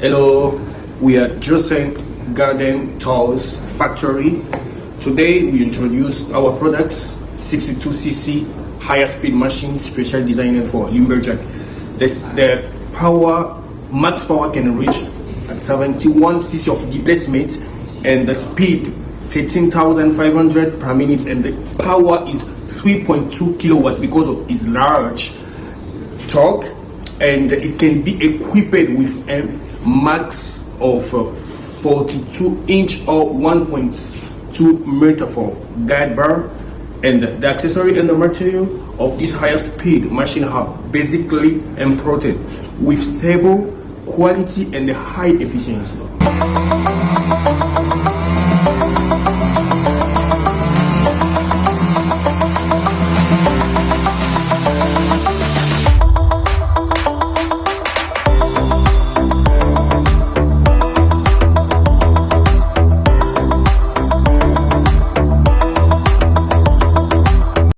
Hello, we are Jusen Garden Tools Factory. Today we introduce our products, 62cc higher speed machine special designed for lumberjack. The power, max power can reach at 71 cc of displacement and the speed 13,500 per minute, and the power is 3.2 kilowatt because of its large torque, and it can be equipped with a max of 42 inch or 1.2 meter for guide bar, and the accessory and the material of this higher speed machine have basically imported with stable quality and high efficiency.